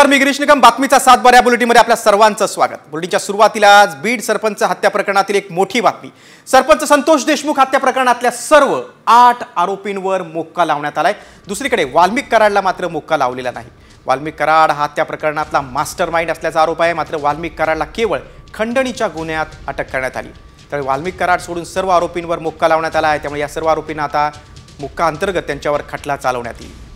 नमस्कार, मी गिरीश निकम. बातमीचा 7 बारा बुलेटिनमध्ये आपल्या सर्वांचं स्वागत. बुलेटिनच्या सुरुवातीलाच बीड सरपंच हत्या प्रकरणातील एक मोठी बातमी. सरपंच संतोष देशमुख हत्या प्रकरणातल्या सर्व 8 आरोपींवर मोक्का लावण्यात आलाय. दुसरीकडे वाल्मिक कराडला मात्र मोक्का लावलेला नाही. वाल्मिक कराड हा हत्या प्रकरणातला मास्टरमाइंड असल्याचा आरोप आहे. मात्र वाल्मिक कराडला केवळ खंडणीच्या गुन्ह्यात अटक करण्यात आली. तर वाल्मिक कराड सोडून सर्व आरोपींवर मोक्का लावण्यात आला आहे. त्यामुळे या सर्व आरोपींना आता मोक्का अंतर्गत त्यांच्यावर खटला चालवण्यात येईल.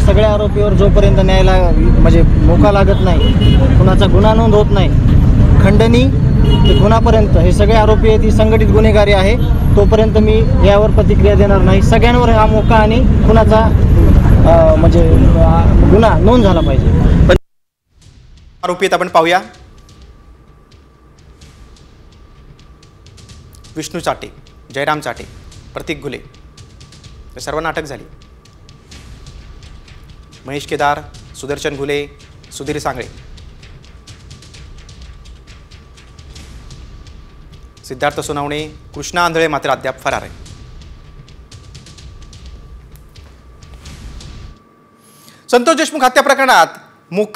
सगळ्या आरोपीवर जोपर्यंत न्यायाला म्हणजे मोका लागत नाही, कुणाचा गुन्हा नोंद होत नाही, खंडणी ते गुन्हापर्यंत हे सगळे आरोपी आहेत, ही संघटित गुन्हेगारी आहे, तोपर्यंत मी यावर प्रतिक्रिया देणार नाही. सगळ्यांवर हा मोका आणि कुणाचा म्हणजे गुन्हा नोंद झाला पाहिजे. आरोपी आपण पाहूया. विष्णू चाटे, जयराम चाटे, प्रतीक घुले या सर्वांना अटक झाली. महेश केदार, सुदर्शन घुले, सुधीर सांगळे, सिद्धार्थ सोनावणे, कृष्णा आंधळे मात्र अद्याप फरार आहे. संतोष देशमुख हत्या प्रकरणात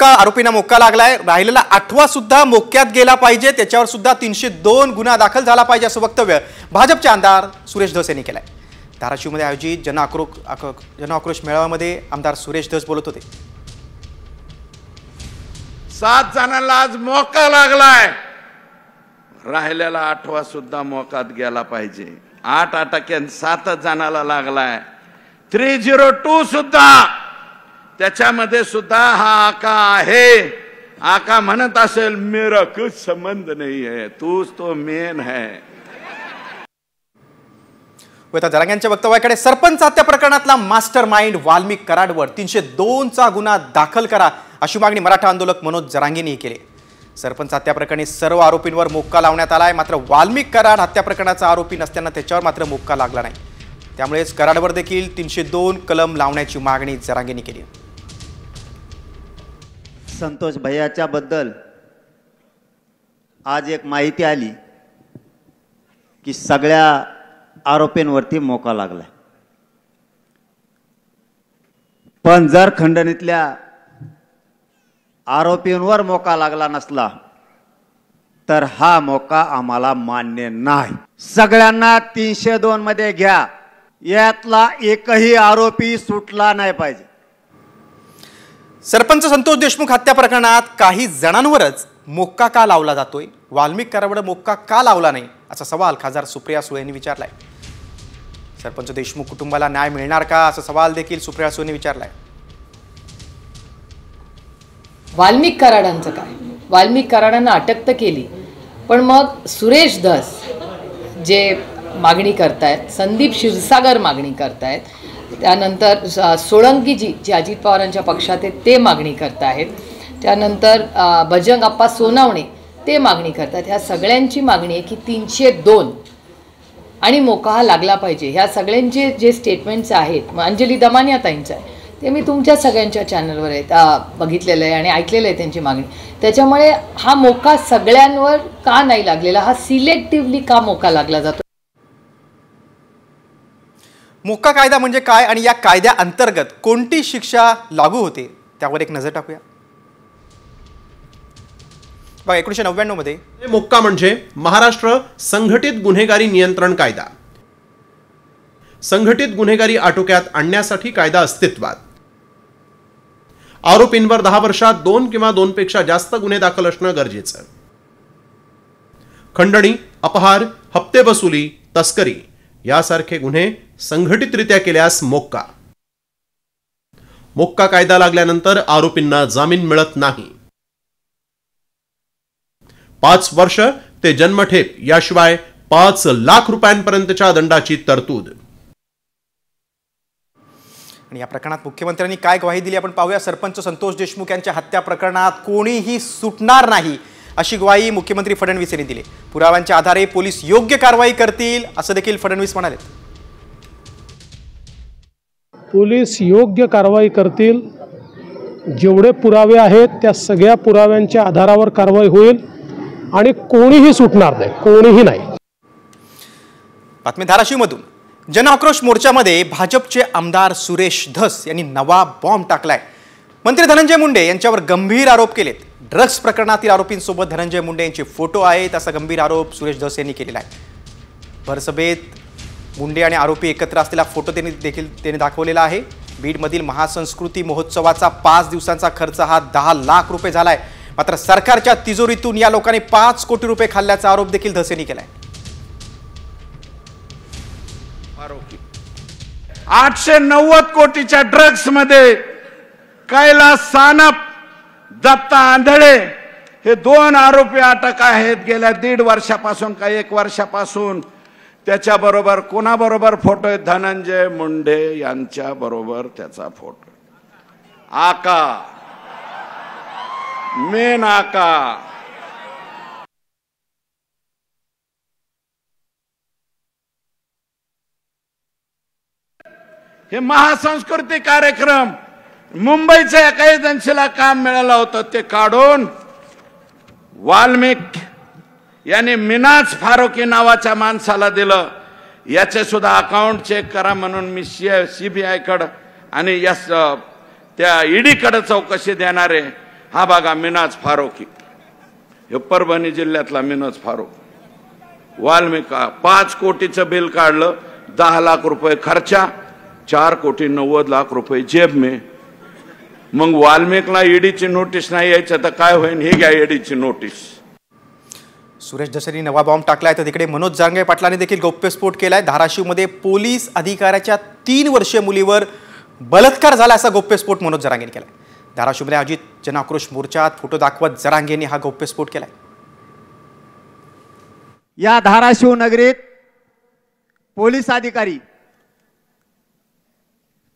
आरोपींना मोक्का लागलाय. राहिलेला 8वा सुद्धा मोक्क्यात गेला पाहिजे, त्याच्यावर सुद्धा 302 गुन्हा दाखल झाला पाहिजे असं वक्तव्य भाजपचे आमदार सुरेश धस यांनी केलंय. धाराशिवमध्ये आयोजित जनआक्रोश मेळाव्यामध्ये आमदार सुरेश धस बोलत होते. 7 जणांना आज मोका लागलाय, राहिलेला 8वा सुद्धा मोकात गेला पाहिजे. 8 अटकेन 7 जणांना लागलाय. 302 सुद्धा त्याच्यामध्ये सुद्धा हा आका आहे. आका म्हणत असेल मेरा कुछ संबंध नहीं है, तूच तो मेन है. जरांगेंच्या वक्तव्याकडे. सरपंच हत्या प्रकरणातला मास्टर माइंड वाल्मिक कराडवर 302चा गुन्हा दाखल करा अशी मागणी मराठा आंदोलक मनोज जरांगेंनी केली. सरपंच हत्या प्रकरणी सर्व आरोपींवर मोक्का लावण्यात आलाय. मात्र वाल्मिक कराड हत्या प्रकरणाचा आरोपी नसताना त्याच्यावर मात्र मोक्का लागला नाही. त्यामुळेच कराडवर देखील 302 कलम लावण्याची मागणी जरांगेंनी केली. संतोष भैयाच्या बद्दल आज एक माहिती आली की सगळ्या आरोपींवरती मोका लागलाय. पण जर खंडणीतल्या आरोपींवर मोका लागला नसला तर हा मोका आम्हाला मान्य नाही. सगळ्यांना 302 मध्ये घ्या, यातला एकही आरोपी सुटला नाही पाहिजे. सरपंच संतोष देशमुख हत्या प्रकरणात काही जणांवरच मोक्का का लावला जातोय, वाल्मिक कराडवर मोक्का का लावला नाही असा सवाल खासदार सुप्रिया सुळे यांनी विचारलाय. सरपंच देशमुख कुटुंबाला न्याय मिळणार का असा सवाल देखील सुप्रिया सुळेंनी विचारलाय. वाल्मिक कराडांचं काय, वाल्मिक कराडांना अटक तर केली, पण मग सुरेश धस जे मागणी करतायत, संदीप क्षीरसागर मागणी करतायत, त्यानंतर सोळंकीजी जे अजित पवारांच्या पक्षात आहेत ते मागणी करतायत, त्यानंतर बजरंग अप्पा सोनावणे ते मागणी करतात. ह्या सगळ्यांची मागणी आहे की 302 आणि मोका हा लागला पाहिजे. ह्या सगळ्यांचे जे स्टेटमेंट्स आहेत, अंजली दमानिया ताईंचं आहे ते मी तुमच्या सगळ्यांच्या चॅनलवर बघितलेलं आहे आणि ऐकलेलं आहे त्यांची मागणी. त्याच्यामुळे हा मोका सगळ्यांवर का नाही लागलेला, हा सिलेक्टिव्हली का मोका लागला जातो. मोक्का कायदा म्हणजे काय आणि या कायद्या अंतर्गत कोणती शिक्षा लागू होते त्यावर एक नजर टाकूया. बघा, 1999 मध्ये मोक्का म्हणजे महाराष्ट्र संघटित गुन्हेगारी नियंत्रण कायदा. संघटित गुन्हेगारी आटोक्यात आणण्यासाठी कायदा अस्तित्वात. आरोपींवर 10 वर्षात 2 किंवा 2 पेक्षा जास्त गुन्हे दाखल असणं गरजेचं. खंडणी, अपहार, हप्ते वसुली, तस्करी यासारखे गुन्हे संघटितरित्या केल्यास मोक्का. मोक्का कायदा लागल्यानंतर आरोपींना जामीन मिळत नाही. 5 वर्ष ते जन्मठेप याशिवाय 5 लाख रुपयांपर्यंतच्या दंडाची तरतूद. आणि या प्रकरणात मुख्यमंत्र्यांनी काय ग्वाही दिली आपण पाहूया. सरपंच संतोष देशमुख यांच्या हत्या प्रकरणात कोणीही सुटणार नाही अशी ग्वाही मुख्यमंत्री फडणवीस यांनी दिली. पुराव्यांच्या आधारे पोलीस योग्य कारवाई करतील असं देखील फडणवीस म्हणाले. पोलीस योग्य कारवाई करतील. जेवढे पुरावे आहेत त्या सगळ्या पुराव्यांच्या आधारावर कारवाई होईल आणि कोणीही सुटणार नाही, कोणीही नाही. बातमी धाराशिवमधून. जनआक्रोश मोर्चामध्ये भाजपचे आमदार सुरेश धस यांनी नवा बॉम्ब टाकलाय. मंत्री धनंजय मुंडे यांच्यावर गंभीर आरोप केलेत. ड्रग्ज प्रकरणातील आरोपींसोबत धनंजय मुंडे यांचे फोटो आहेत असा गंभीर आरोप सुरेश धस यांनी केलेला आहे. भरसभेत मुंडे आणि आरोपी एकत्र असलेला फोटो त्यांनी दाखवलेला आहे. बीडमधील महासंस्कृती महोत्सवाचा 5 दिवसांचा खर्च हा 10 लाख रुपये झालाय. मात्र सरकारच्या तिजोरीतून या लोकांनी 5 कोटी रुपये खाल्ल्याचा आरोप देखील धस यांनी केलाय. 890 कोटीच्या ड्रग्स मध्ये कैलास सानप, दत्ता आंधळे हे 2 आरोपी अटक आहेत. गेल्या 1.5 वर्षापासून का 1 वर्षापासून त्याच्याबरोबर कोणाबरोबर फोटो आहे? धनंजय मुंडे यांच्या बरोबर त्याचा फोटो. आका, मेन आका. हे महासंस्कृती कार्यक्रम मुंबईच्या एका एजन्सीला काम मिळालं होतं, ते काढून वाल्मिक यांनी मिनाज फारुकी नावाच्या माणसाला दिलं. याचे सुद्धा अकाउंट चेक करा म्हणून मी CBI कडे आणि त्या ईडी कडे चौकशी देणार आहे. हा बघा मिनाज फारुकी, हे परभणी जिल्ह्यातला मिनाज फारुक. वाल्मिक 5 कोटीचं बिल काढलं, 10 लाख रुपये खर्चा, 4 कोटी 90 लाख रुपये जेब में. मग वाल्मिकला ईडीची नोटीस नाही यायचं तर काय होईल? हे घ्या ईडीची नोटीस. सुरेश धस यांनी नवा बॉम्ब टाकलाय. तर तिकडे मनोज जारंगे पाटलांनी देखील गौप्यस्फोट केलाय. धाराशिवमध्ये पोलीस अधिकाऱ्याच्या 3 वर्षीय मुलीवर बलात्कार झाला असा गौप्यस्फोट मनोज जारंगेंनी केलाय. धाराशिवमध्ये आयोजित जनआक्रोश मोर्चात फोटो दाखवत जारंगेंनी हा गौप्यस्फोट केलाय. या धाराशिव नगरीत पोलीस अधिकारी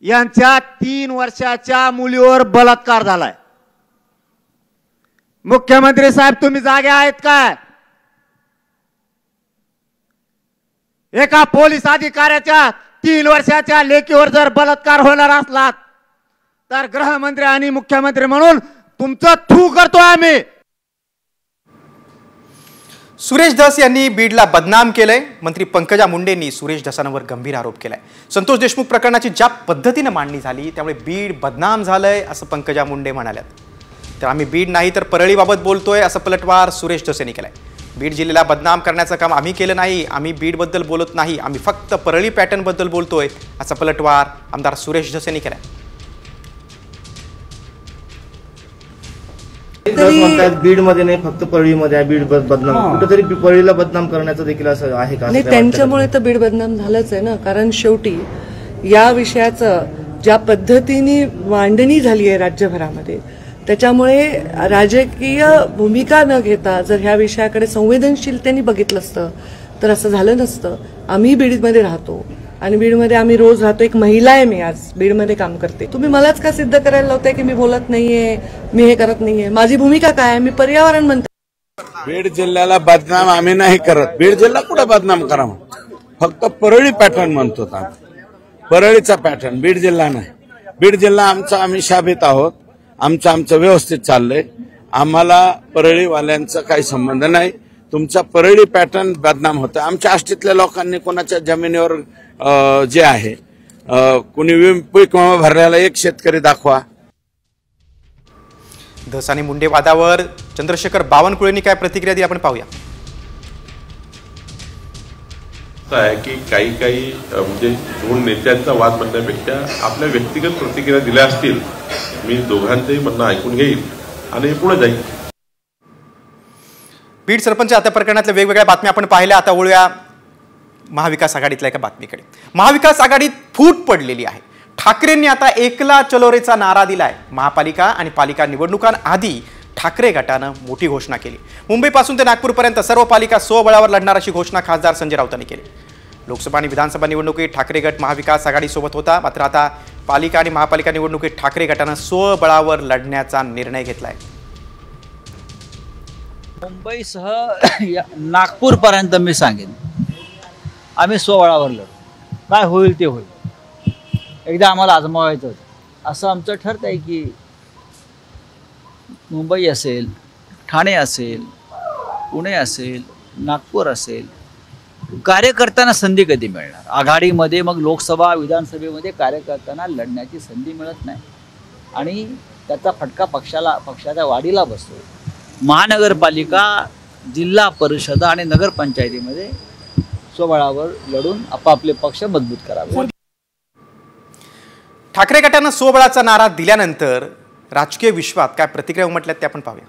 यांच्या 3 वर्षाच्या मुलीवर बलात्कार झालाय. मुख्यमंत्री साहेब तुम्ही जागे आहेत काय? एका पोलीस अधिकाऱ्याच्या 3 वर्षाच्या लेकीवर जर बलात्कार होणार असला तर गृहमंत्री आणि मुख्यमंत्री म्हणून तुमचं थू करतो आम्ही. सुरेश धस यांनी बीडला बदनाम केलंय. मंत्री पंकजा मुंडेंनी सुरेश धसांवर गंभीर आरोप केलाय. संतोष देशमुख प्रकरणाची ज्या पद्धतीने मांडणी झाली त्यामुळे बीड बदनाम झालंय असं पंकजा मुंडे म्हणाल्यात. तर आम्ही बीड नाही तर परळीबाबत बोलतोय असं पलटवार सुरेश धस यांनी केलाय. बीड जिल्ह्याला बदनाम करण्याचं काम आम्ही केलं नाही, आम्ही बीडबद्दल बोलत नाही, आम्ही फक्त परळी पॅटर्नबद्दल बोलतोय असा पलटवार आमदार सुरेश धस यांनी केलाय. बीडमध्ये नाही फक्त परळीमध्ये आहे. बीड बदनाम कुठेतरी परळीला बदनाम करण्याचं देखील असं आहे का? नाही, त्यांच्यामुळे तर बीड बदनाम झालंच आहे ना. कारण शेवटी या विषयाचं ज्या पद्धतीने मांडणी झाली आहे राज्यभरामध्ये, त्याच्यामुळे राजकीय भूमिका न घेता जर ह्या विषयाकडे संवेदनशीलतेने बघितलं असतं तर असं झालं नसतं. आम्ही बीडमध्ये राहतो आणि बीडमध्ये आम्ही रोज राहतो. एक महिला आहे, मी आज बीडमध्ये काम करते. तुम्ही मलाच का सिद्ध करायला लावताय की मी बोलत नाहीये, मी हे करत नाहीये? माझी भूमिका काय आहे? मी पर्यावरण म्हणते. बीड जिल्ह्याला बदनाम आम्ही नाही करत. बीड जिल्हा कुठे बदनाम करा? फक्त परळी पॅटर्न म्हणतो आम्ही. परळीचा पॅटर्न, बीड जिल्हा नाही. बीड जिल्हा आमचा, आम्ही शाबित आहोत. आमचं व्यवस्थित चाललंय. आम्हाला परळीवाल्यांचा काही संबंध नाही. तुमचा परळी पॅटर्न बदनाम होतं. आमच्या आष्टीतल्या लोकांनी कोणाच्या जमिनीवर जे आहे कुणी पीक विमा भरलेला एक शेतकरी दाखवा. धस आणि मुंडे वादावर चंद्रशेखर बावनकुळेंनी काय प्रतिक्रिया दिली आपण पाहूया. आहे की काही म्हणजे दोन नेत्यांचा वाद म्हणण्यापेक्षा आपल्या व्यक्तिगत प्रतिक्रिया दिल्या असतील. मी दोघांचंही म्हणणं ऐकून घेईल आणि पुढे जाईल. बीड सरपंच हत्या प्रकरणातल्या वेगवेगळ्या बातम्या आपण पाहिल्या. आता वळूया महाविकास आघाडीतल्या एका बातमीकडे. महाविकास आघाडीत फूट पडलेली आहे. ठाकरेंनी आता एकला चलो रेचा नारा दिलाय. महापालिका आणि पालिका निवडणुकांआधी ठाकरे गटानं मोठी घोषणा केली. मुंबईपासून ते नागपूरपर्यंत सर्व पालिका स्वबळावर लढणार अशी घोषणा खासदार संजय राऊतांनी केली. लोकसभा आणि विधानसभा निवडणुकीत ठाकरे गट महाविकास आघाडीसोबत होता. मात्र आता पालिका आणि महापालिका निवडणुकीत ठाकरे गटानं स्वबळावर लढण्याचा निर्णय घेतलाय. मुंबईसह नागपूरपर्यंत मी सांगेन आम्ही स्वबळावर लढू. काय होईल ते होईल. एकदा आम्हाला आजमावायचं होतं. असं आमचं ठरतं आहे की मुंबई असेल, ठाणे असेल, पुणे असेल, नागपूर असेल, कार्यकर्त्यांना संधी कधी मिळणार? आघाडीमध्ये मग लोकसभा विधानसभेमध्ये कार्यकर्त्यांना लढण्याची संधी मिळत नाही आणि त्याचा फटका पक्षाच्या वाढीला बसतो. महानगरपालिका, जिल्हा परिषद आणि नगरपंचायतीमध्ये स्वबळावर लढून आपापले पक्ष मजबूत करावे. ठाकरे गटानं स्वबळाचा नारा दिल्यानंतर राजकीय विश्वात काय प्रतिक्रिया उमटल्यात ते आपण पाहूया.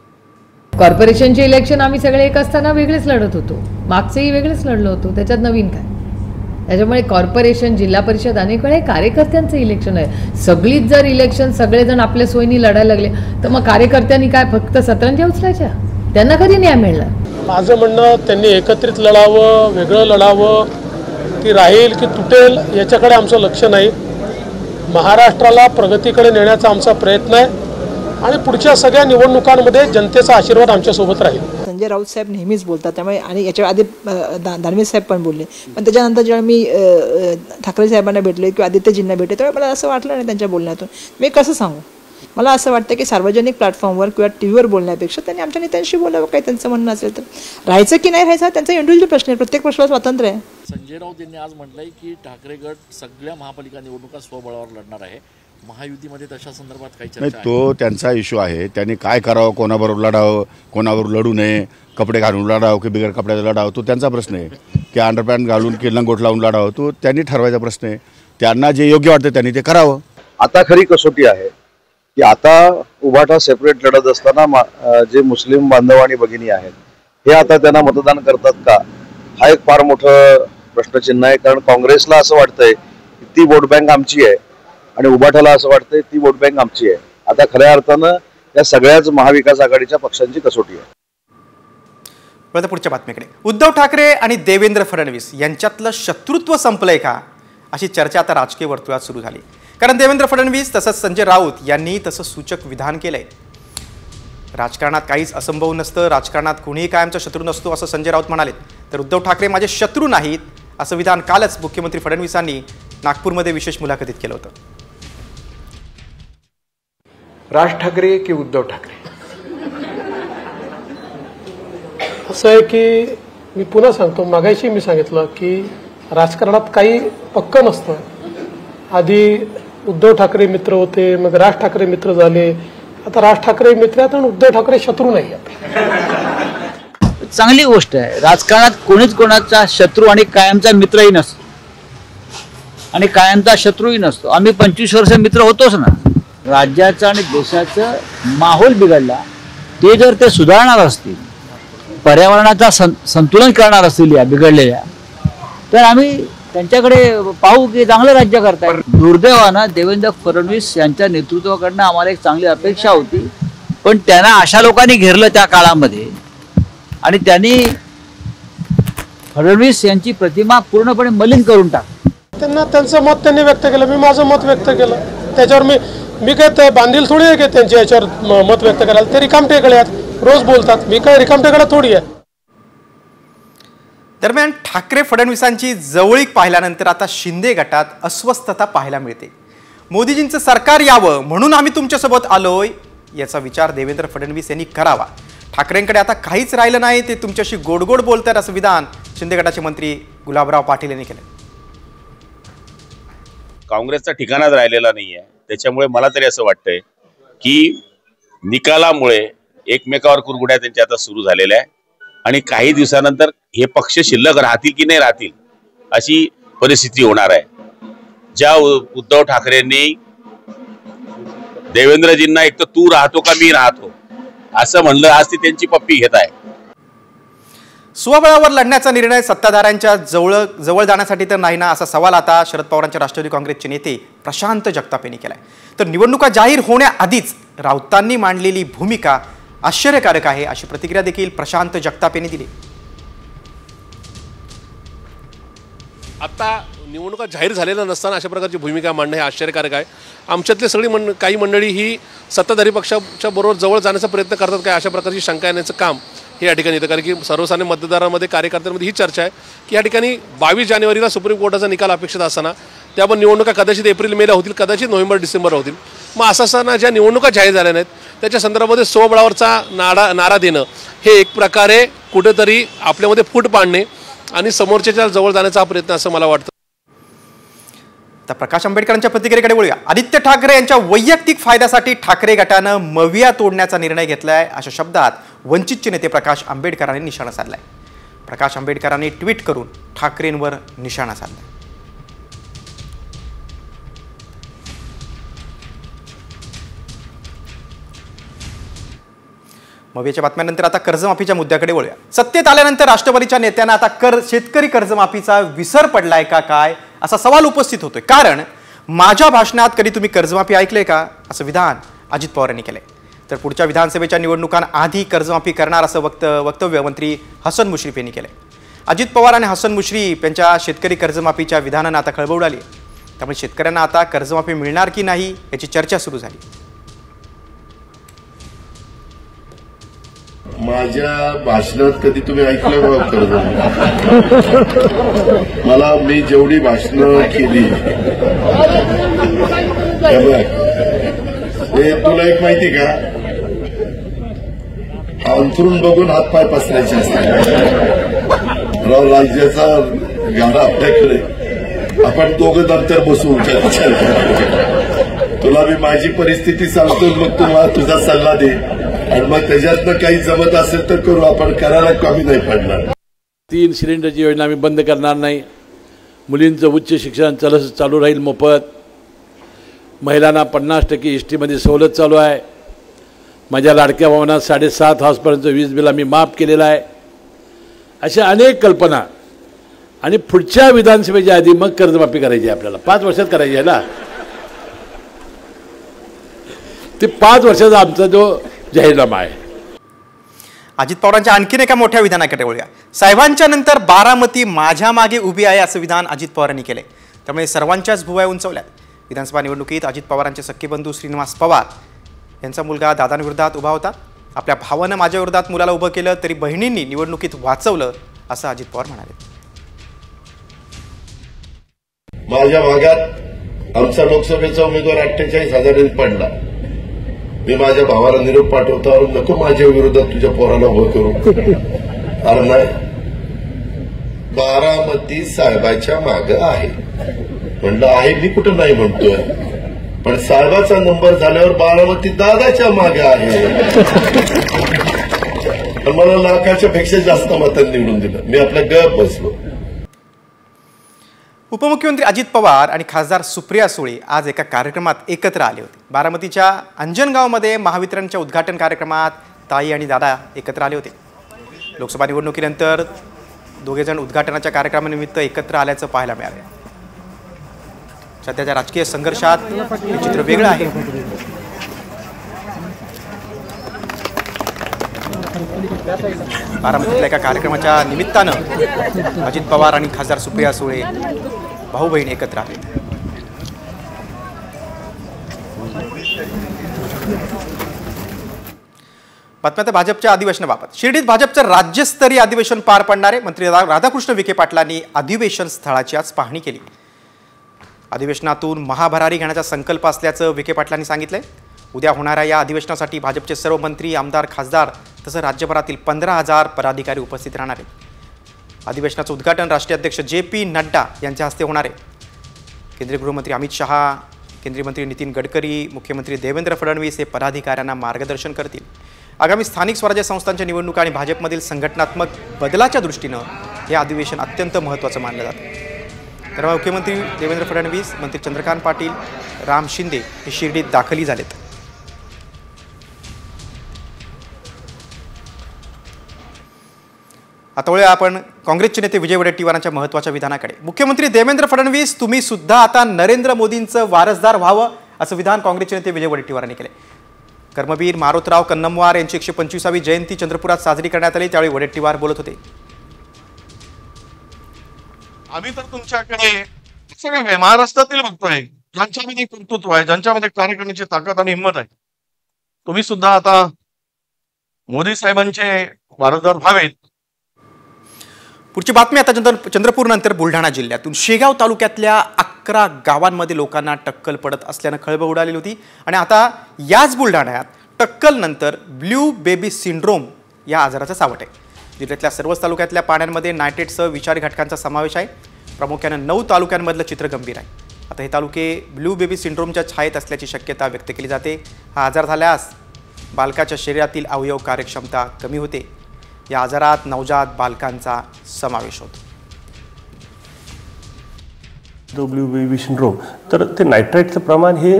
कॉर्पोरेशनचे इलेक्शन आम्ही सगळे एक असताना वेगळेच लढत होतो, मागचेही वेगळेच लढलो होतो, त्याच्यात नवीन काय? त्याच्यामुळे कॉर्पोरेशन, जिल्हा परिषद अनेक वेळा कार्यकर्त्यांचं इलेक्शन आहे. सगळीच जर इलेक्शन सगळेजण आपल्या सोयीने लढायला लागले तर मग कार्यकर्त्यांनी काय फक्त सतरंज्या उचलायच्या? त्यांना कधी न्याय मिळणार? माझं म्हणणं, त्यांनी एकत्रित लढावं, वेगळं लढावं, ती राहील की तुटेल याच्याकडे आमचं लक्ष नाही. महाराष्ट्राला प्रगतीकडे नेण्याचा आमचा प्रयत्न आहे आणि पुढच्या सगळ्या निवडणुकांमध्ये जनतेचा आशीर्वाद आमच्यासोबत राहील. संजय राऊत साहेब नेहमीच बोलतात, त्यामुळे आणि याच्या आधी दानवे साहेब पण बोलले, पण त्याच्यानंतर जेव्हा मी ठाकरे साहेबांना भेटले किंवा आदित्यजींना भेटले तेव्हा मला असं वाटलं नाही त्यांच्या बोलण्यातून. मी कसं सांगू, मला असं वाटतं की सार्वजनिक प्लॅटफॉर्मवर किंवा टी व्हीवर बोलण्यापेक्षा त्यांनी आमच्या नेत्यांशी बोलावं. काही त्यांचं म्हणणं असेल तर राहायचं की नाही राहायचं त्यांचा इंडिव्हिज्युअल प्रश्न आहे, प्रत्येक प्रश्नाला स्वातंत्र्य आहे. संजय राऊत यांनी आज म्हटलंय की ठाकरे गट सगळ्या महापालिका निवडणुका स्वबळावर लढणार आहे. महायुतीमध्ये तशा संदर्भात काही चर्चा? तो त्यांचा इश्यू आहे, त्यांनी काय करावं, कोणाबरोबर लढावं, कोणाबरोबर लढू नये, कपडे घालून लढावं की बिगर कपड्याचा लढावं, तो त्यांचा प्रश्न आहे. की अंडरपॅन्ट घालून की लंगोट लावून लढावं, तो त्यांनी ठरवायचा प्रश्न आहे. त्यांना जे योग्य वाटतं त्यांनी ते करावं. आता खरी कसोटी आहे की आता उभाटा सेपरेट लढत असताना जे मुस्लिम बांधव आणि भगिनी आहेत हे आता त्यांना मतदान करतात का, हा एक फार मोठं प्रश्नचिन्ह आहे. कारण काँग्रेसला असं वाटतंय की ती वोट बँक आमची आहे आणि उभाटाला असं वाटतंय ती वोट बँक आमची आहे. आता खऱ्या अर्थानं या सगळ्याच महाविकास आघाडीच्या पक्षांची कसोटी आहे. पुढच्या बातमीकडे. उद्धव ठाकरे आणि देवेंद्र फडणवीस यांच्यातलं शत्रुत्व संपलंय का, अशी चर्चा आता राजकीय वर्तुळात सुरू झाली. कारण देवेंद्र फडणवीस तसंच संजय राऊत यांनी तसं सूचक विधान केलंय. राजकारणात काहीच असंभव नसतं, राजकारणात कोणीही कायमचा शत्रू नसतो असं संजय राऊत म्हणाले. तर उद्धव ठाकरे माझे शत्रू नाहीत असं विधान कालच मुख्यमंत्री फडणवीसांनी नागपूरमध्ये विशेष मुलाखतीत केलं होतं. राज ठाकरे की उद्धव ठाकरे? असं आहे की मी पुन्हा सांगतो, मागाशी मी सांगितलं की राजकारणात काही पक्क नसतं. आधी उद्धव ठाकरे मित्र होते, मग राज ठाकरे मित्र झाले, आता राज ठाकरे मित्र आहेत आणि उद्धव ठाकरे शत्रू नाही आहेत. चांगली गोष्ट आहे. राजकारणात कोणीच कोणाचा शत्रू आणि कायमचा मित्रही नसतो आणि कायमचा शत्रूही नसतो. आम्ही 25 वर्ष मित्र होतोच ना. राज्याचा आणि देशाचं माहोल बिघडला, ते जर ते सुधारणार असतील, पर्यावरणाचा संतुलन करणार असतील या बिघडलेल्या, तर आम्ही त्यांच्याकडे पाहू की चांगलं राज्य करतायत. दुर्दैवानं देवेंद्र फडणवीस यांच्या नेतृत्वाकडनं आम्हाला एक चांगली अपेक्षा होती, पण त्यांना अशा लोकांनी घेरलं त्या काळामध्ये आणि त्यांनी फडणवीस यांची प्रतिमा पूर्णपणे मलिन करून टाकली. त्यांना त्यांचं मत त्यांनी व्यक्त केलं, मी माझं मत व्यक्त केलं. त्याच्यावर मी काय ते बांधील थोडी आहे की त्यांच्या याच्यावर मत व्यक्त करायला. ते रिकामटेकडे आहेत, रोज बोलतात, मी काय रिकामटेकडे थोडी आहे. दरम्यान ठाकरे फडणवीसांची जवळीक पाहिल्यानंतर आता शिंदे गटात अस्वस्थता पाहायला मिळते. मोदीजींचं सरकार यावं म्हणून आम्ही तुमच्यासोबत आलोय याचा विचार देवेंद्र फडणवीस यांनी करावा. ठाकरेंकडे आता काहीच राहिलं नाही, ते तुमच्याशी गोडगोड बोलतात असं विधान शिंदे गटाचे मंत्री गुलाबराव पाटील यांनी केलं. काँग्रेसचा ठिकाणाच राहिलेला नाहीये, त्याच्यामुळे मला तरी असं वाटतंय की निकालामुळे एकमेकावर कुरघुड्या त्यांच्या आता सुरू झालेल्या आहे आणि काही दिवसानंतर हे पक्ष शिल्लक राहतील की नाही राहतील अशी परिस्थिती होणार आहे. ज्या उद्धव ठाकरेंनी देवेंद्रजींना एक तर तू राहतो का मी राहतो असं म्हणलं, आज ती त्यांची पप्पी घेत आहे. स्वबळावर लढण्याचा निर्णय सत्ताधाऱ्यांच्या जवळ जाण्यासाठी तर नाही ना, असा सवाल आता शरद पवारांच्या राष्ट्रवादी काँग्रेसचे नेते प्रशांत जगताप यांनी केलाय. तर निवडणुका जाहीर होण्याआधीच राऊतांनी मांडलेली भूमिका आश्चर्यकारक आहे अशी प्रतिक्रिया देखील प्रशांत जगताप यांनी दिली. आता निवडणुका जाहीर झालेल्या नसताना अशा प्रकारची भूमिका मांडणं हे आश्चर्यकारक आहे. आमच्यातली सगळी काही मंडळी ही सत्ताधारी पक्षाच्या बरोबर जवळ जाण्याचा प्रयत्न करतात काय, अशा प्रकारची शंका येण्याचं काम हे या ठिकाणी येतं. कारण की सर्वसामान्य मतदारांमध्ये, कार्यकर्त्यांमध्ये ही चर्चा आहे की या ठिकाणी 22 जानेवारीला सुप्रीम कोर्टाचा निकाल अपेक्षित असताना त्यावर निवडणुका कदाचित एप्रिल मेला होतील, कदाचित नोव्हेंबर डिसेंबर होतील. मग असं असताना ज्या निवडणुका जाहीर झाल्या नाहीत त्याच्या संदर्भामध्ये स्वबळावरचा नारा देणं हे एक प्रकारे कुठेतरी आपल्यामध्ये फूट पाडणे आणि समोरच्याच्या जवळ जाण्याचा हा प्रयत्न असं मला वाटतं. तर प्रकाश आंबेडकरांच्या प्रतिक्रियेकडे वळूया. आदित्य ठाकरे यांच्या वैयक्तिक फायद्यासाठी ठाकरे गटानं मविया तोडण्याचा निर्णय घेतलाय अशा शब्दात वंचितचे नेते प्रकाश आंबेडकरांनी निशाणा साधलाय. प्रकाश आंबेडकरांनी ट्विट करून ठाकरेंवर निशाणा साधलाय. मवियाच्या बातम्यानंतर आता कर्जमाफीच्या मुद्द्याकडे वळूया. सत्तेत आल्यानंतर राष्ट्रवादीच्या नेत्यांना आता शेतकरी कर्जमाफीचा विसर पडलाय का काय असा सवाल उपस्थित होतोय. कारण माझ्या भाषणात कधी तुम्ही कर्जमाफी ऐकले का असं विधान अजित पवार यांनी केलंय. तर पुढच्या विधानसभेच्या निवडणुकांआधी कर्जमाफी करणार असं वक्तव्य मंत्री हसन मुश्रीफ यांनी केलंय. अजित पवार आणि हसन मुश्रीफ यांच्या शेतकरी कर्जमाफीच्या विधानानं आता खळबळ उडाली. त्यामुळे शेतकऱ्यांना आता कर्जमाफी मिळणार की नाही याची चर्चा सुरू झाली. माझ्या भाषणात कधी तुम्ही ऐकलं का कर्ज? मला मी जेवढी भाषणं केली हे तुला एक माहिती का, अंथरून बघून हातपाय पसरायचे असतात. राज्याचा गाडा आपल्याकडे, आपण दोघं नंतर बसू विचार. तुला मी माझी परिस्थिती सांगतो, मग तुम्हाला तुझा सल्ला दे आणि मग त्याच्यातनं काही जमत असेल तर करू. आपण करायला कमी नाही पडणार. 3 सिलेंडरची योजना आम्ही बंद करणार नाही. मुलींचं उच्च शिक्षण चालू राहील मोफत. महिलांना 50% एसटीमध्ये सवलत चालू आहे. माझ्या लाडक्या भावांना 7.5 हाऊसपर्यंत वीज बिल आम्ही माफ केलेलं आहे. अशा अनेक कल्पना. आणि पुढच्या विधानसभेच्या आधी मग कर्जमाफी करायची आहे. आपल्याला 5 वर्षात करायची आहे ना. ते 5 वर्षाचा आमचा जो जाहीरनामा आहे. अजित पवारांच्या आणखीन एका मोठ्या विधानाकडे वळूया. साहेबांच्या नंतर बारामती माझ्या मागे उभी आहे असं विधान अजित पवारांनी केलंय. त्यामुळे सर्वांच्याच भुवया उंचवल्यात. विधानसभा निवडणुकीत अजित पवारांचे सख्खे बंधू श्रीनिवास पवार यांचा मुलगा दादांविरोधात उभा होता. आपल्या भावानं माझ्या विरोधात मुलाला उभं केलं तरी बहिणींनी निवडणुकीत वाचवलं असं अजित पवार म्हणाले. माझ्या भागात आमचा लोकसभेचा उमेदवार 48,000 पडला. मी माझ्या भावाला निरोप पाठवतो, नको माझ्या विरोधात तुझ्या पोराला उभं करू. अरे नाही, बारामती साहेबाच्या मागं आहे म्हणलं आहे. मी कुठं नाही म्हणतोय, पण साहेबाचा नंबर झाल्यावर बारामती दादाच्या मागे आहे. मला लाखाच्या पेक्षा जास्त मतांनी निवडून दिलं. मी आपल्या गप बसलो. उपमुख्यमंत्री अजित पवार आणि खासदार सुप्रिया सुळे आज एका कार्यक्रमात एकत्र आले होते. बारामतीच्या अंजनगावमध्ये महावितरणच्या उद्घाटन कार्यक्रमात ताई आणि दादा एकत्र आले होते. लोकसभा निवडणुकीनंतर दोघेजण उद्घाटनाच्या कार्यक्रमानिमित्त एकत्र आल्याचं पाहायला मिळालं. सध्याच्या राजकीय संघर्षात हे चित्र वेगळं आहे. बारामतीतल्या एका कार्यक्रमाच्या निमित्तानं अजित पवार आणि खासदार सुप्रिया सुळे भाऊ बहीण एकत्र आले. बातम्या भाजपच्या अधिवेशनाबाबत. शिर्डीत भाजपचं राज्यस्तरीय अधिवेशन पार पडणारे मंत्री राधाकृष्ण विखे पाटलांनी अधिवेशन स्थळाची आज पाहणी केली. अधिवेशनातून महाभरारी घेण्याचा संकल्प असल्याचं विखे पाटलांनी सांगितलंय. उद्या होणाऱ्या या अधिवेशनासाठी भाजपचे सर्व मंत्री, आमदार, खासदार तसंच राज्यभरातील 15,000 पदाधिकारी उपस्थित राहणार आहेत. अधिवेशनाचं उद्घाटन राष्ट्रीय अध्यक्ष JP नड्डा यांच्या हस्ते होणार आहे. केंद्रीय गृहमंत्री अमित शहा, केंद्रीय मंत्री नितीन गडकरी, मुख्यमंत्री देवेंद्र फडणवीस हे पदाधिकाऱ्यांना मार्गदर्शन करतील. आगामी स्थानिक स्वराज्य संस्थांच्या निवडणुका आणि भाजपमधील संघटनात्मक बदलाच्या दृष्टीनं हे अधिवेशन अत्यंत महत्त्वाचं मानलं जातं. तर मुख्यमंत्री देवेंद्र फडणवीस, मंत्री चंद्रकांत पाटील, राम शिंदे हे शिर्डीत दाखल झालेत. आता वळूया आपण काँग्रेसचे नेते विजय वडेट्टीवारांच्या महत्त्वाच्या विधानाकडे. मुख्यमंत्री देवेंद्र फडणवीस, तुम्ही सुद्धा आता नरेंद्र मोदींचं वारसदार व्हावं असं विधान काँग्रेसचे नेते विजय वडेट्टीवारांनी केले. कर्मवीर मारोतराव कन्नमवार यांची 125वी जयंती चंद्रपुरात साजरी करण्यात आली. त्यावेळी वडेट्टीवार बोलत होते. आम्ही तर तुमच्याकडे सगळे महाराष्ट्रातील बघतोय, ज्यांच्यामध्ये कर्तृत्व आहे, ज्यांच्यामध्ये कार्य करण्याची ताकद आणि हिंमत आहे. तुम्ही सुद्धा आता मोदी साहेबांचे वारसदार व्हावेत. पुढची बातमी आता चंद्रपूर नंतर बुलढाणा जिल्ह्यातून शेगाव तालुक्यातल्या 11 गावांमध्ये लोकांना टक्कल पडत असल्यानं खळबळ उडालेली होती. आणि आता याच बुलढाण्यात टक्कल नंतर ब्ल्यू बेबी सिंड्रोम या आजाराचं सावट आहे. जिल्ह्यातल्या सर्वच तालुक्यातल्या पाण्यांमध्ये नायट्रेटसह विषारी घटकांचा समावेश आहे. प्रामुख्याने 9 तालुक्यांमधलं चित्र गंभीर आहे. आता हे तालुके ब्लू बेबी सिंड्रोमच्या छायेत असल्याची शक्यता व्यक्त केली जाते. हा आजार झाल्यास बालकाच्या शरीरातील अवयव कार्यक्षमता कमी होते. या आजारात नवजात बालकांचा समावेश होतो. ब्लू बेबी सिंड्रोम तर ते नायट्राईटचं प्रमाण हे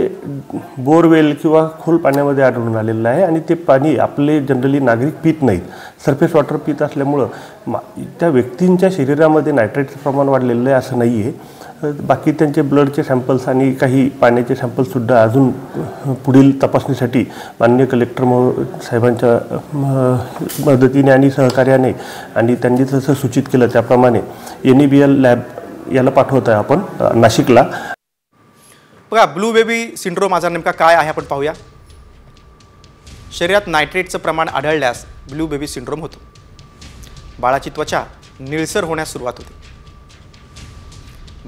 बोरवेल किंवा खोल पाण्यामध्ये आढळून आलेलं आहे आणि ते पाणी आपले जनरली नागरिक पित नाहीत. सरफेस वॉटर पित असल्यामुळं त्या व्यक्तींच्या शरीरामध्ये नायट्राईटचं प्रमाण वाढलेलं आहे असं नाही आहे. बाकी त्यांचे ब्लडचे सॅम्पल्स आणि काही पाण्याचे सॅम्पल्ससुद्धा अजून पुढील तपासणीसाठी माननीय कलेक्टर साहेबांच्या मदतीने आणि सहकार्याने आणि त्यांनी जसं सूचित केलं त्याप्रमाणे NABL लॅब याला पाठवत आहे आपण नाशिकला. बघा, ब्लू बेबी सिंड्रोम आजार नेमका काय आहे आपण पाहूया. शरीरात नायट्रेटचं प्रमाण आढळल्यास ब्लू बेबी सिंड्रोम होतो. बाळाची त्वचा निळसर होण्यास सुरुवात होते.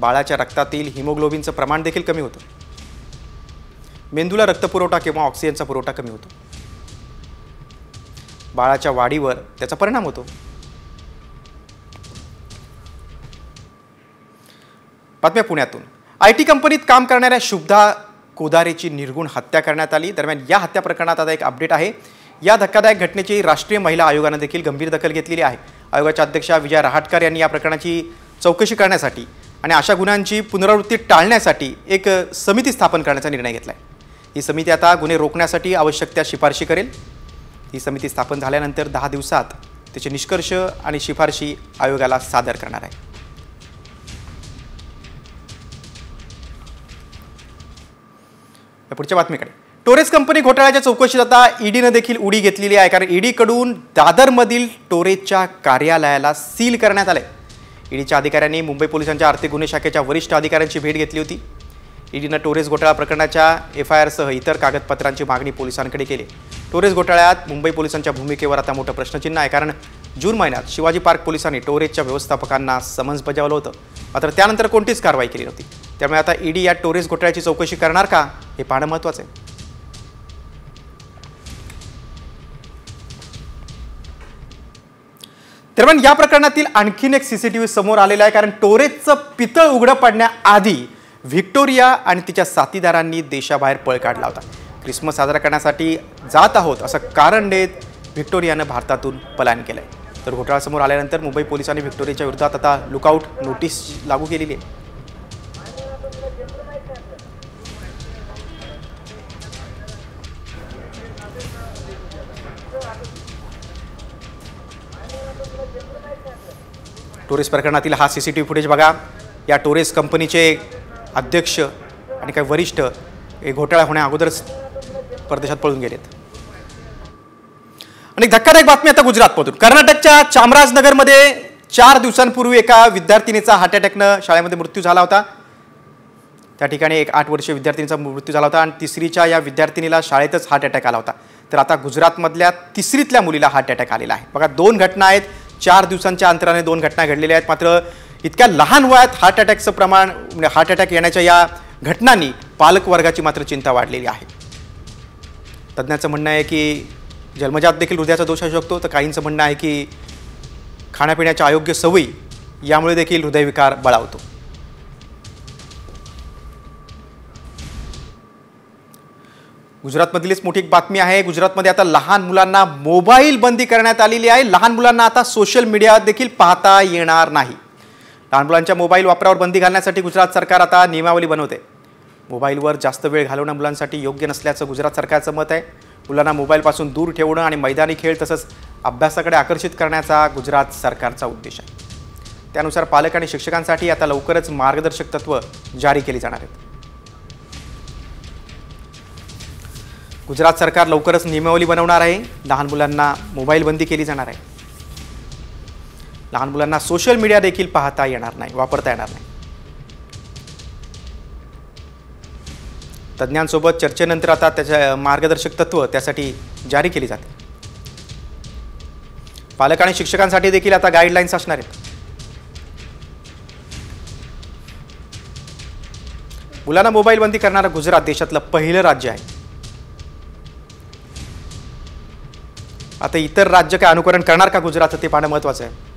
बाळाच्या रक्तातील हिमोग्लोबिनचं प्रमाण देखील कमी होतं. मेंदूला रक्तपुरवठा किंवा ऑक्सिजनचा पुरवठा कमी होतो. बाळाच्या वाढीवर त्याचा परिणाम होतो. बातम्या पुण्यातून. IT कंपनीत काम करणाऱ्या शुभदा कोदारेची निर्गुण हत्या करण्यात आली. दरम्यान या हत्या प्रकरणात आता एक अपडेट आहे. या धक्कादायक घटनेची राष्ट्रीय महिला आयोगाने देखील गंभीर दखल घेतलेली आहे. आयोगाच्या अध्यक्षा विजया रहाटकर यांनी या प्रकरणाची चौकशी करण्यासाठी आणि अशा गुन्ह्यांची पुनरावृत्ती टाळण्यासाठी एक समिती स्थापन करण्याचा निर्णय घेतला आहे. ही समिती आता गुन्हे रोखण्यासाठी आवश्यक त्या शिफारशी करेल. ही समिती स्थापन झाल्यानंतर 10 दिवसात त्याचे निष्कर्ष आणि शिफारशी आयोगाला सादर करणार आहे. पुढच्या बातमीकडे. टोरेस कंपनी घोटाळ्याच्या चौकशीत आता ईडीनं देखील उडी घेतलेली आहे. कारण ईडीकडून दादरमधील टोरेसच्या कार्यालयाला सील करण्यात आले. ईडीच्या अधिकाऱ्यांनी मुंबई पोलिसांच्या आर्थिक गुन्हे शाखेच्या वरिष्ठ अधिकाऱ्यांची भेट घेतली होती. ईडीनं टोरेस घोटाळा प्रकरणाच्या FIR सह इतर कागदपत्रांची मागणी पोलिसांकडे केली. टोरेस घोटाळ्यात मुंबई पोलिसांच्या भूमिकेवर आता मोठं प्रश्नचिन्ह आहे. कारण जून महिन्यात शिवाजी पार्क पोलिसांनी टोरेसच्या व्यवस्थापकांना समन्स बजावलं होतं, मात्र त्यानंतर कोणतीच कारवाई केली नव्हती. त्यामुळे आता ईडी या टोरेस घोटाळ्याची चौकशी करणार का हे पाहणं महत्त्वाचं आहे. दरम्यान या प्रकरणातील आणखीन एक CCTV समोर आलेला आहे. कारण टोरेसचं पितळ उघडं पडण्याआधी व्हिक्टोरिया आणि तिच्या साथीदारांनी देशाबाहेर पळ काढला होता. ख्रिसमस साजरा करण्यासाठी जात आहोत असं कारण देत व्हिक्टोरियानं भारतातून पलायन केलंय. तर घोटाळा समोर आल्यानंतर मुंबई पोलिसांनी व्हिक्टोरियाच्या विरोधात आता लुकआउट नोटीस लागू केलेली आहे. टोरेस प्रकरणातील हा CCTV फुटेज बघा. या टोरेस कंपनीचे अध्यक्ष आणि काही वरिष्ठ हे घोटाळा होण्या अगोदरच परदेशात पळून गेलेत. आणि धक्कादायक बातमी आता गुजरातमधून. कर्नाटकच्या चामराजनगरमध्ये 4 दिवसांपूर्वी एका विद्यार्थिनीचा हार्ट अटॅकनं शाळेमध्ये मृत्यू झाला होता. त्या ठिकाणी एक 8 वर्षीय विद्यार्थिनीचा मृत्यू झाला होता आणि 3रीच्या या विद्यार्थिनीला शाळेतच हार्ट अटॅक आला होता. तर आता गुजरातमधल्या 3रीतल्या मुलीला हार्ट अटॅक आलेला आहे. बघा, 2 घटना आहेत. 4 दिवसांच्या अंतराने 2 घटना घडलेल्या आहेत. मात्र इतक्या लहान वयात हार्ट अटॅकचं प्रमाण, हार्ट अटॅक येण्याच्या या घटनांनी पालकवर्गाची मात्र चिंता वाढलेली आहे. तज्ज्ञांचं म्हणणं आहे की जन्मजात देखील हृदयाचा दोष असू शकतो. तर काहींचं म्हणणं आहे की खाण्यापिण्याच्या अयोग्य सवयी यामुळे देखील हृदयविकार बळावतो. गुजरातमधलीच मोठी एक बातमी आहे. गुजरातमध्ये आता लहान मुलांना मोबाईल बंदी करण्यात आलेली आहे. लहान मुलांना आता सोशल मीडिया देखील पाहता येणार नाही. लहान मुलांच्या मोबाईल वापरावर बंदी घालण्यासाठी गुजरात सरकार आता नियमावली बनवते. मोबाईलवर जास्त वेळ घालवणं मुलांसाठी योग्य नसल्याचं गुजरात सरकारचं मत आहे. मुलांना मोबाईलपासून दूर ठेवणं आणि मैदानी खेळ तसंच अभ्यासाकडे आकर्षित करण्याचा गुजरात सरकारचा उद्देश आहे. त्यानुसार पालक आणि शिक्षकांसाठी आता लवकरच मार्गदर्शक तत्त्व जारी केली जाणार आहेत. गुजरात सरकार लवकरच नियमावली बनवणार आहे. लहान मुलांना मोबाईल बंदी केली जाणार आहे. लहान मुलांना सोशल मीडिया देखील पाहता येणार नाही, वापरता येणार नाही. तज्ज्ञांसोबत चर्चेनंतर आता त्याच्या मार्गदर्शक तत्त्व त्यासाठी जारी केली जाते. पालक आणि शिक्षकांसाठी देखील आता गाईडलाईन्स असणार आहेत. मुलांना मोबाईल बंदी करणारं गुजरात देशातलं पहिलं राज्य आहे. आता इतर राज्य काय अनुकरण करणार का गुजरातचं ते पाहणं महत्त्वाचं आहे.